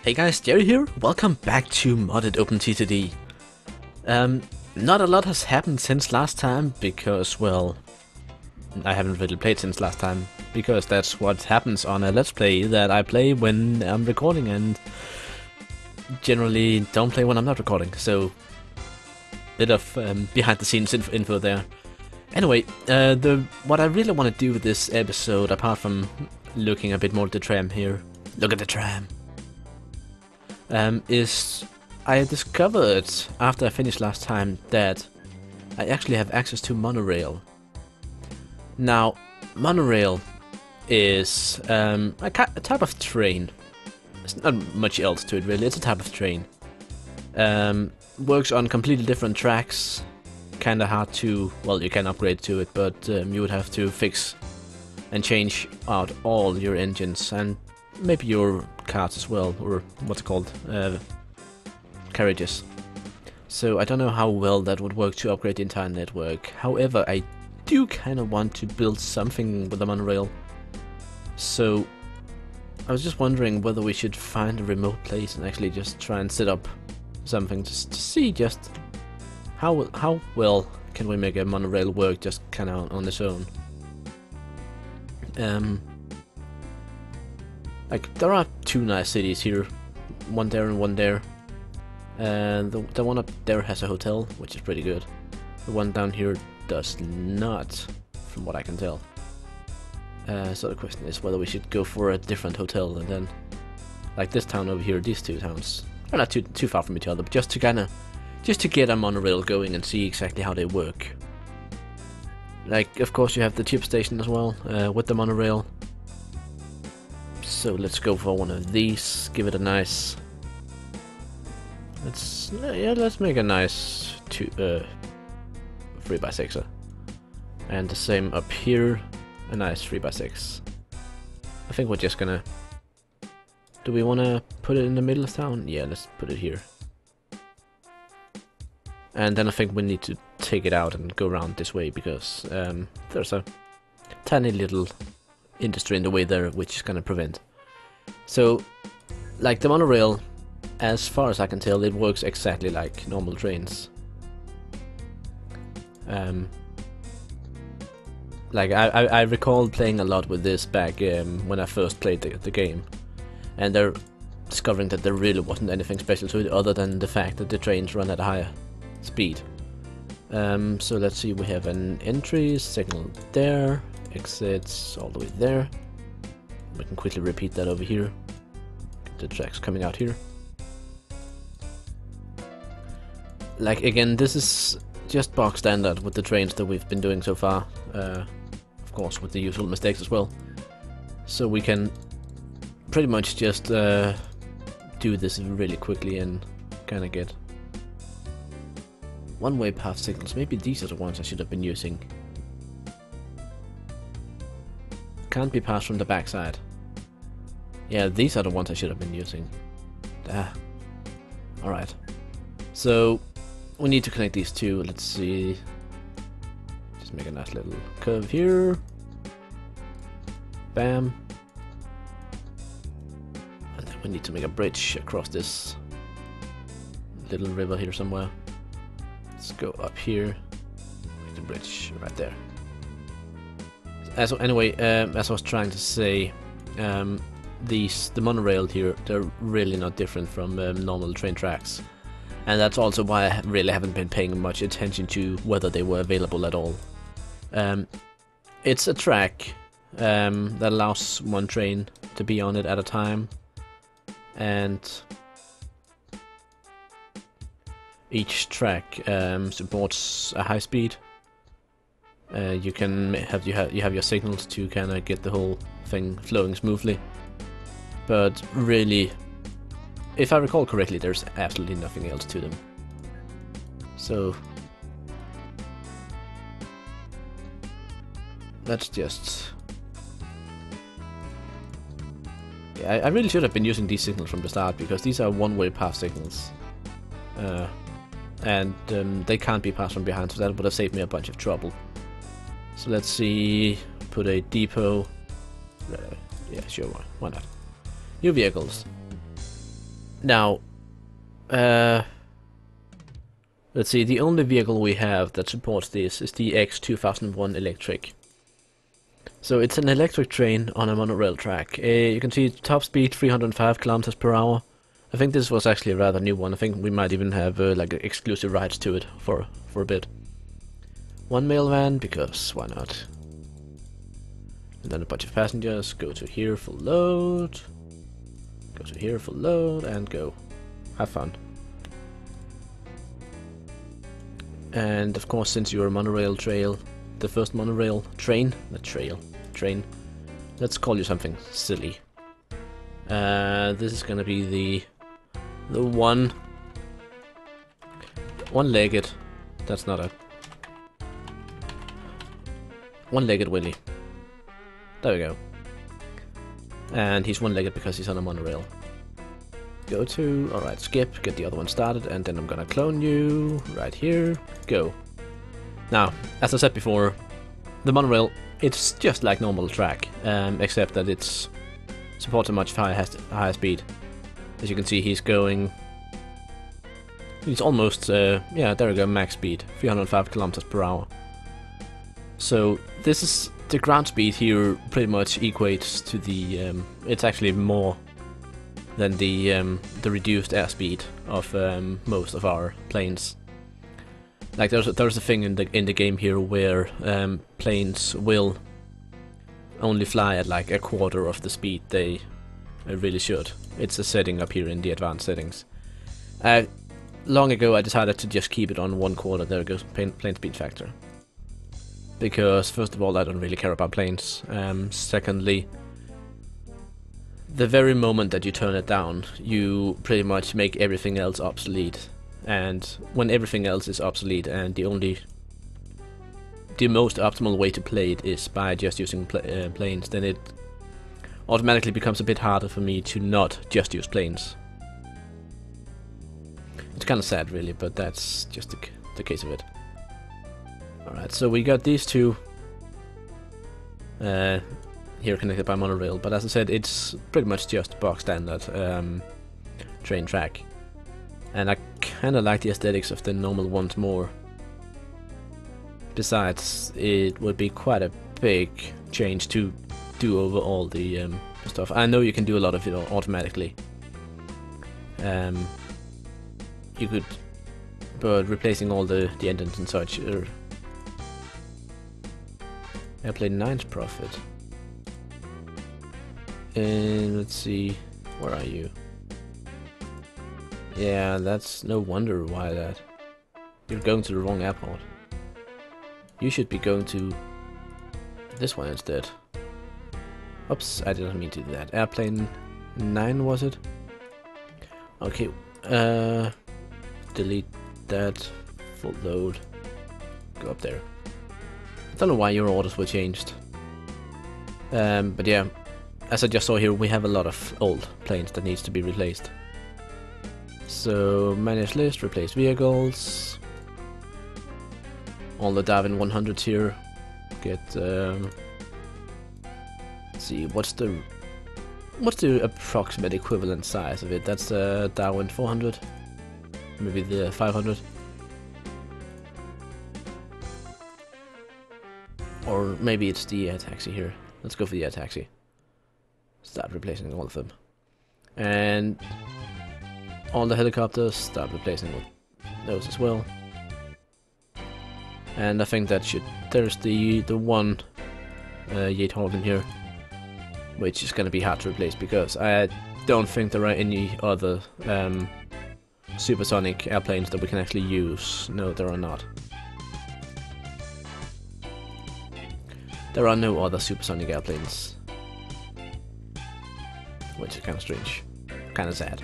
Hey guys, Jerry here. Welcome back to modded OpenTTD. Not a lot has happened since last time because, well, I haven't really played since last time because that's what happens on a Let's Play that I play when I'm recording and generally don't play when I'm not recording. So, bit of behind the scenes info there. Anyway, what I really want to do with this episode, apart from looking a bit more at the tram here, look at the tram. Is I discovered after I finished last time that I actually have access to monorail. Now, monorail is a type of train. There's not much else to it really. It's a type of train. Works on completely different tracks. Kinda hard to, well, you can upgrade to it, but you would have to fix and change out all your engines and maybe your carts as well, or what's it called, carriages. So I don't know how well that would work to upgrade the entire network. However, I do kind of want to build something with the monorail. So I was just wondering whether we should find a remote place and actually just try and set up something to see just how well can we make a monorail work just kind of on its own. Like, there are two nice cities here, one there and one there. And the one up there has a hotel, which is pretty good. The one down here does not, from what I can tell. So the question is whether we should go for a different hotel and then, like this town over here, these two towns are not too far from each other, but just to get a monorail going and see exactly how they work. Like, of course, you have the tube station as well with the monorail. So let's go for one of these. Give it a nice. Let's make a nice 3x6, and the same up here, a nice 3x6. I think we're just gonna. Do we want to put it in the middle of town? Yeah, let's put it here. And then I think we need to take it out and go around this way because there's a tiny little industry in the way there, which is gonna prevent. So, like the monorail, as far as I can tell, it works exactly like normal trains. Like I recall playing a lot with this back when I first played the game, and they're discovering that there really wasn't anything special to it other than the fact that the trains run at a higher speed. So let's see, we have an entry signal there, exits all the way there. We can quickly repeat that over here. The tracks coming out here. Like, again, this is just box standard with the trains that we've been doing so far. Of course, with the usual mistakes as well. So we can pretty much just do this really quickly and kind of get one-way path signals. Maybe these are the ones I should have been using. Can't be passed from the backside. Yeah, these are the ones I should have been using. Alright. So, we need to connect these two. Let's see. Just make a nice little curve here. Bam. And then we need to make a bridge across this little river here somewhere. Let's go up here. Make the bridge right there. Anyway, as I was trying to say, the monorail here, they're really not different from normal train tracks. And that's also why I really haven't been paying much attention to whether they were available at all. It's a track that allows one train to be on it at a time. And each track supports a high speed. You can have your signals to kind of get the whole thing flowing smoothly, but really, if I recall correctly, there's absolutely nothing else to them. So let's just. Yeah, I really should have been using these signals from the start because these are one-way path signals, and they can't be passed from behind, so that would have saved me a bunch of trouble. So let's see, put a depot. Yeah, sure, why not? New vehicles. Now, let's see, the only vehicle we have that supports this is the X2001 Electric. So it's an electric train on a monorail track. You can see top speed 305 kilometers per hour. I think this was actually a rather new one. I think we might even have like exclusive rights to it for a bit. One mail van, because why not? And then a bunch of passengers. Go to here for load. Go to here for load and go. Have fun. And of course, since you're a monorail trail, the first monorail train, train. Let's call you something silly. This is gonna be the one-legged. That's not a one-legged Willy. There we go. And he's one-legged because he's on a monorail. Go to, alright, skip, get the other one started, and then I'm gonna clone you right here. Go. Now, as I said before, the monorail, it's just like normal track, except that it's supports a much higher speed. As you can see, he's almost, yeah, there we go, max speed, 305 kilometers per hour. So this is the ground speed here, pretty much equates to the. It's actually more than the reduced airspeed of most of our planes. Like there's a thing in the game here where planes will only fly at like a quarter of the speed they really should. It's a setting up here in the advanced settings. Long ago I decided to just keep it on 1/4. There goes plane speed factor. Because first of all, I don't really care about planes. Secondly, the very moment that you turn it down, you pretty much make everything else obsolete. And when everything else is obsolete and the most optimal way to play it is by just using planes, then it automatically becomes a bit harder for me to not just use planes. It's kind of sad really, but that's just the case of it. Alright, so we got these two here connected by monorail, but as I said, it's pretty much just box standard train track. And I kinda like the aesthetics of the normal ones more. Besides, it would be quite a big change to do over all the stuff. I know you can do a lot of it automatically. You could, but replacing all the engines and such. Airplane 9's profit. And let's see, where are you? Yeah, that's no wonder why that. You're going to the wrong airport. You should be going to this one instead. Oops, I didn't mean to do that. Airplane 9 was it? Okay, delete that, full load, go up there. I don't know why your orders were changed. But yeah, as I just saw here, we have a lot of old planes that needs to be replaced. So, manage list, replace vehicles. All the Darwin 100s here. Get, let's see, what's the approximate equivalent size of it? That's the Darwin 400. Maybe the 500. Or maybe it's the air taxi here. Let's go for the air taxi. Start replacing all of them. And all the helicopters, start replacing with those as well. And I think that there's the one Yeathawk in here, which is going to be hard to replace because I don't think there are any other supersonic airplanes that we can actually use. No, there are not. There are no other supersonic airplanes, which is kind of strange, kind of sad.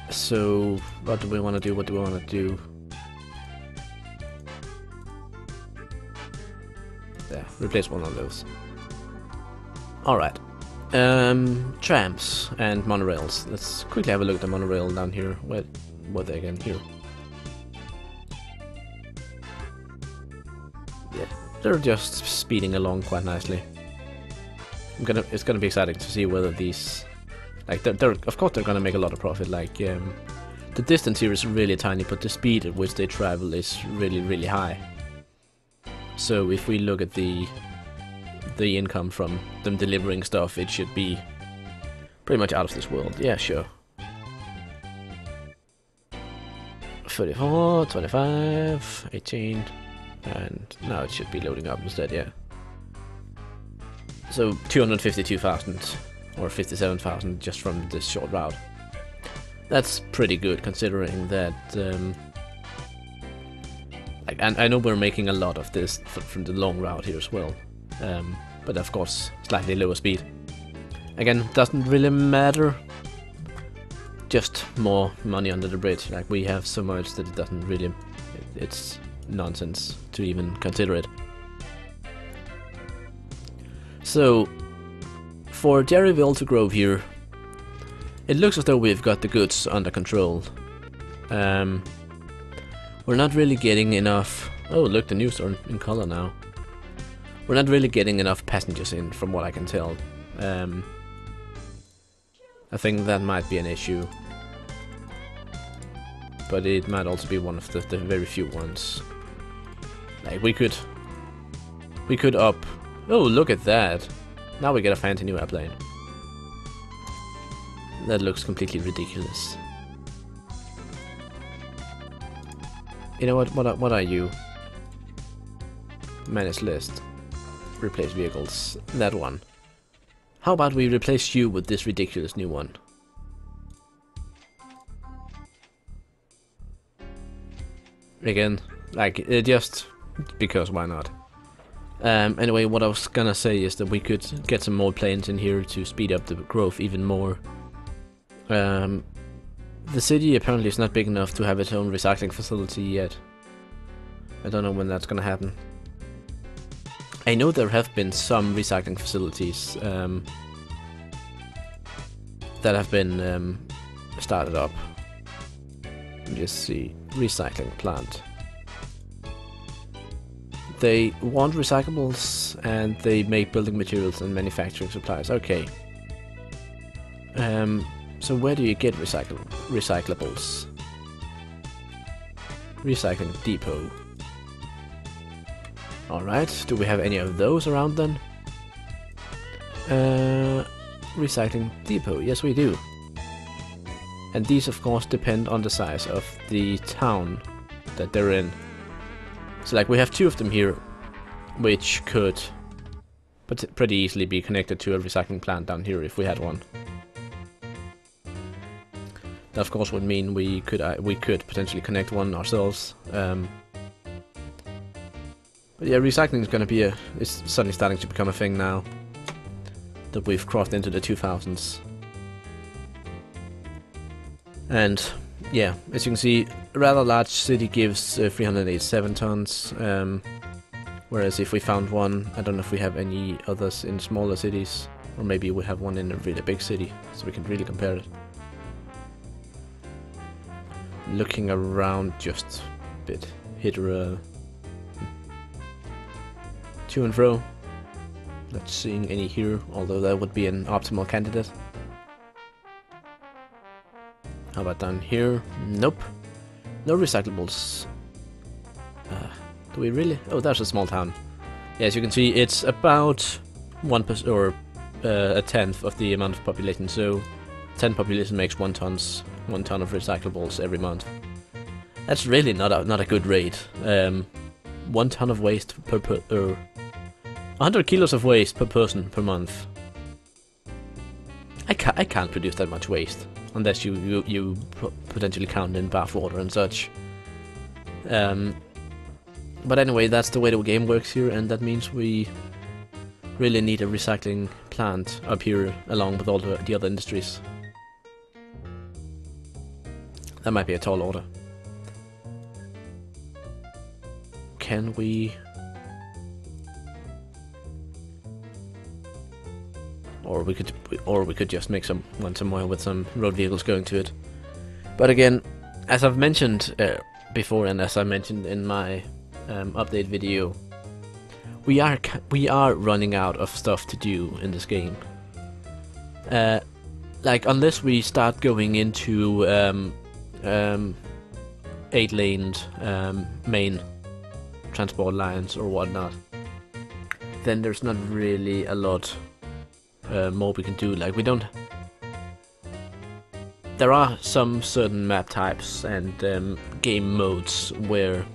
So, what do we want to do? What do we want to do? Yeah, replace one of those. Alright. Trams and monorails. Let's quickly have a look at the monorail down here. Where were they again? Here. Yeah, they're just speeding along quite nicely. It's gonna be exciting to see whether these, like, of course they're gonna make a lot of profit. Like, the distance here is really tiny, but the speed at which they travel is really, really high. So if we look at the income from them delivering stuff, it should be pretty much out of this world. Yeah, sure. 34, 25, 18, and now it should be loading up instead, yeah. So 252,000 or 57,000 just from this short route. That's pretty good considering that, like, and I know we're making a lot of this from the long route here as well, but of course slightly lower speed. Again, doesn't really matter. Just more money under the bridge. Like, we have so much that it doesn't really, it's nonsense to even consider it. So, for Jerryville to grow here, it looks as though we've got the goods under control. We're not really getting enough. Oh, look, the news are in color now. We're not really getting enough passengers in, from what I can tell. I think that might be an issue. But it might also be one of the very few ones. Like, we could up. Oh, look at that! Now we get a fancy new airplane. That looks completely ridiculous. You know what? What are you? Manage list. Replace vehicles. That one. How about we replace you with this ridiculous new one? Again, like, just because why not? Anyway, what I was gonna say is that we could get some more planes in here to speed up the growth even more. The city apparently is not big enough to have its own recycling facility yet. I don't know when that's gonna happen. I know there have been some recycling facilities that have been started up. Let me just see. Recycling plant. They want recyclables and they make building materials and manufacturing supplies. Okay. So where do you get recyclables? Recycling depot. Alright, do we have any of those around then? Recycling depot, yes we do. And these of course depend on the size of the town that they're in. So like we have two of them here, which could pretty easily be connected to a recycling plant down here if we had one. That of course would mean we could potentially connect one ourselves. But yeah, recycling is going to be it's suddenly starting to become a thing now that we've crossed into the 2000s. And yeah, as you can see, a rather large city gives 387 tons, whereas if we found one, I don't know if we have any others in smaller cities, or maybe we have one in a really big city, so we can really compare it. Looking around just a bit, hit to and fro. Not seeing any here, although that would be an optimal candidate. How about down here? Nope. No recyclables. Do we really? Oh, that's a small town. Yeah, as you can see, it's about 1% or a tenth of the amount of population. So 10 population makes 1 ton of recyclables every month. That's really not a good rate. 1 ton of waste per 100 kilos of waste per person per month. I can't produce that much waste unless you potentially count in bath water and such. But anyway, that's the way the game works here, and that means we really need a recycling plant up here along with all the other industries. That might be a tall order. Can we... Or we could just make one somewhere with some road vehicles going to it. But again, as I've mentioned before, and as I mentioned in my update video, we are running out of stuff to do in this game. Like, unless we start going into 8-laned main transport lines or whatnot, then there's not really a lot more we can do. Like, we don't. There are some certain map types and game modes where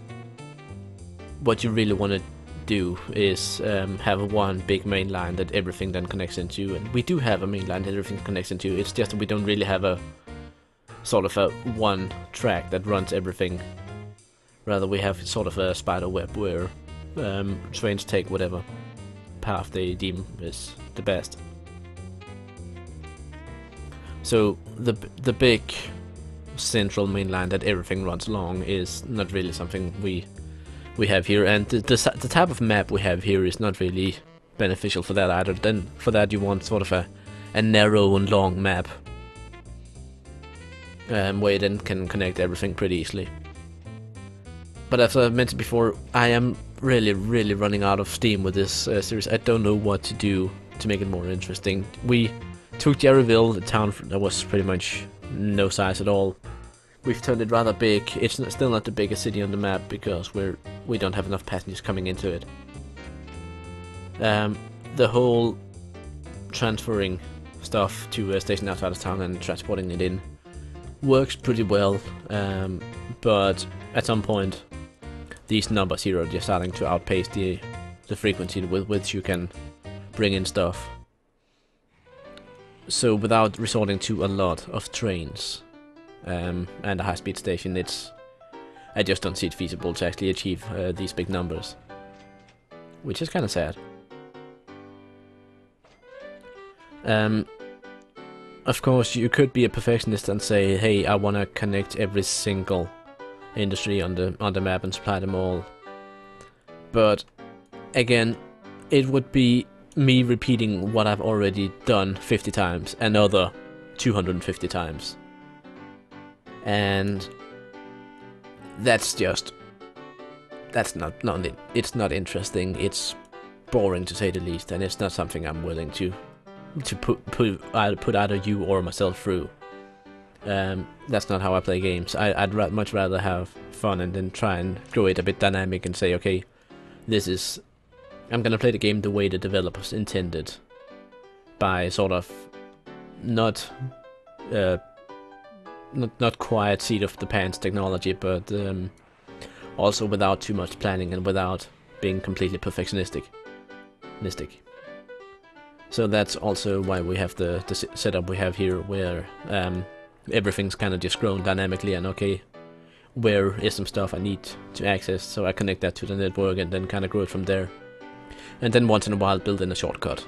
what you really want to do is have one big main line that everything then connects into, and we do have a main line that everything connects into. It's just that we don't really have a sort of a one track that runs everything. Rather, we have sort of a spider web where trains take whatever path they deem is the best. So the big central main line that everything runs along is not really something we have here, and the type of map we have here is not really beneficial for that either. Then for that you want sort of a narrow and long map where you then can connect everything pretty easily. But as I mentioned before, I am really running out of steam with this series. I don't know what to do to make it more interesting. We took Jerryville, a town that was pretty much no size at all. We've turned it rather big. It's still not the biggest city on the map because we don't have enough passengers coming into it. The whole transferring stuff to a station outside of town and transporting it in works pretty well, but at some point these numbers here are just starting to outpace the frequency with which you can bring in stuff. So without resorting to a lot of trains and a high-speed station, I just don't see it feasible to actually achieve these big numbers, which is kind of sad. Of course, you could be a perfectionist and say, hey, I want to connect every single industry on the map and supply them all. But again, it would be me repeating what I've already done 50 times, another 250 times. And it's not interesting. It's boring to say the least, and it's not something I'm willing to put either you or myself through. That's not how I play games. I'd much rather have fun and then try and grow it a bit dynamic and say, okay, I'm gonna play the game the way the developers intended, by sort of not quite seat of the pants technology, but also without too much planning and without being completely perfectionistic. So that's also why we have the setup we have here, where everything's kind of just grown dynamically, and okay, where is some stuff I need to access, so I connect that to the network and then kind of grow it from there. And then once in a while build in a shortcut.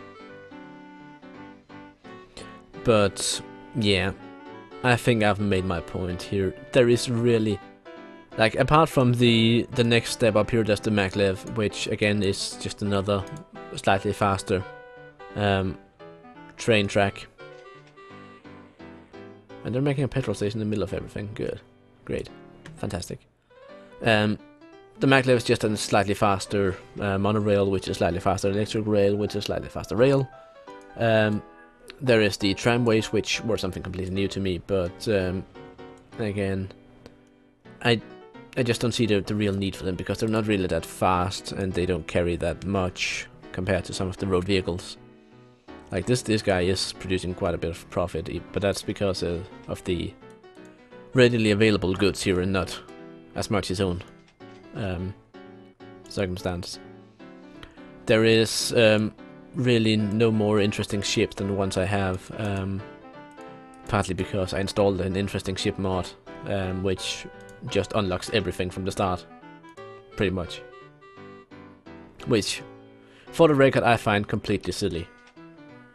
But yeah, I think I've made my point here. There is really, like, apart from the next step up here, there's the maglev, which again is just another slightly faster train track. And they're making a petrol station in the middle of everything. Good. Great. Fantastic. The maglev is just a slightly faster monorail, which is slightly faster electric rail, which is slightly faster rail. There is the tramways, which were something completely new to me, but again, I just don't see the real need for them, because they're not really that fast and they don't carry that much compared to some of the road vehicles. Like this guy is producing quite a bit of profit, but that's because of the readily available goods here and not as much his own circumstance. There is really no more interesting ships than the ones I have, partly because I installed an interesting ship mod, which just unlocks everything from the start, pretty much. Which, for the record, I find completely silly.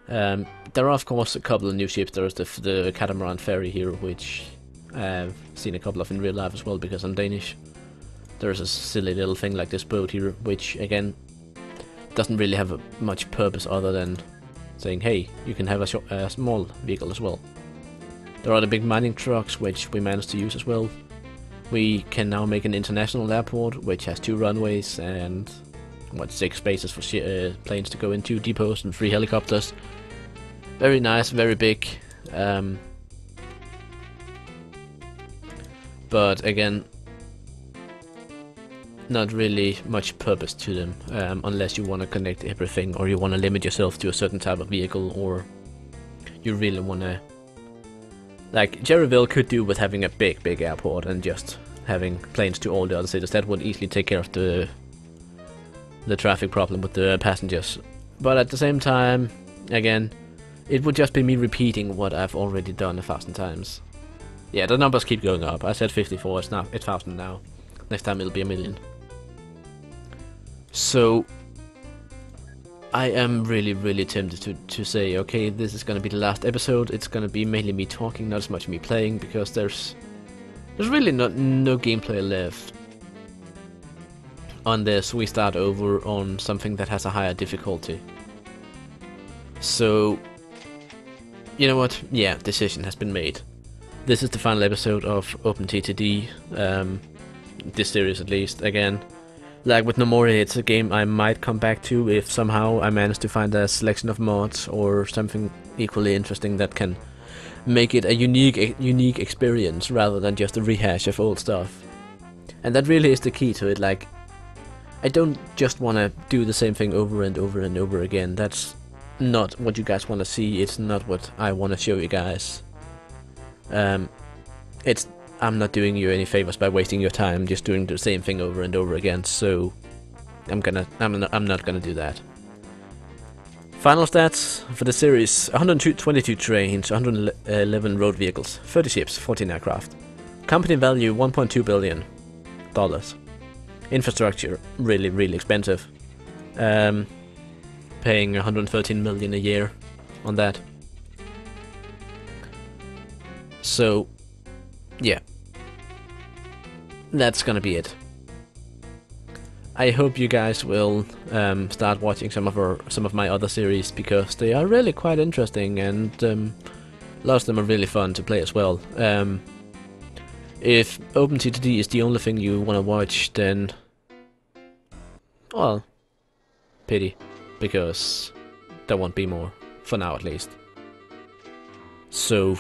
There are of course a couple of new ships. There's the catamaran ferry here, which I've seen a couple of in real life as well because I'm Danish. There's a silly little thing like this boat here, which again doesn't really have much purpose other than saying, hey, you can have a small vehicle as well. There are the big mining trucks, which we managed to use as well. We can now make an international airport, which has 2 runways, and what, 6 spaces for planes to go into, depots and 3 helicopters. Very nice, very big. But again, not really much purpose to them, unless you want to connect everything, or you want to limit yourself to a certain type of vehicle, or you really want to... Like, Jerryville could do with having a big airport and just having planes to all the other cities. That would easily take care of the traffic problem with the passengers. But at the same time, again, it would just be me repeating what I've already done 1,000 times. Yeah, the numbers keep going up. I said 54, it's now 1,000 now. Next time it'll be 1,000,000. So I am really tempted to say, okay, this is gonna be the last episode. It's gonna be mainly me talking, not as much me playing, because there's really no gameplay left on this. We start over on something that has a higher difficulty. So, you know what? Yeah, decision has been made. This is the final episode of OpenTTD, this series at least. Again, like with No More, it's a game I might come back to if somehow I manage to find a selection of mods or something equally interesting that can make it a unique experience rather than just a rehash of old stuff. And that really is the key to it. Like, I don't just want to do the same thing over and over again. That's not what you guys want to see. It's not what I want to show you guys. I'm not doing you any favors by wasting your time just doing the same thing over and over again, so I'm not gonna do that. Final stats for the series: 122 trains, 111 road vehicles, 30 ships, 14 aircraft. Company value $1.2 billion. Infrastructure really expensive. Paying 113 million a year on that. So, yeah, that's gonna be it. I hope you guys will start watching some of my other series, because they are really quite interesting, and a lot of them are really fun to play as well. If OpenTTD is the only thing you want to watch, then, well, pity, because there won't be more, for now at least. So,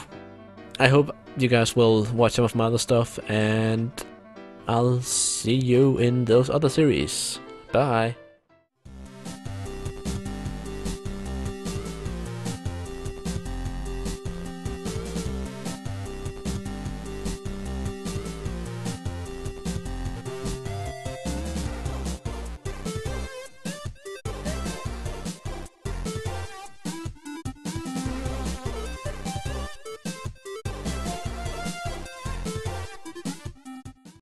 I hope you guys will watch some of my other stuff, and I'll see you in those other series. Bye!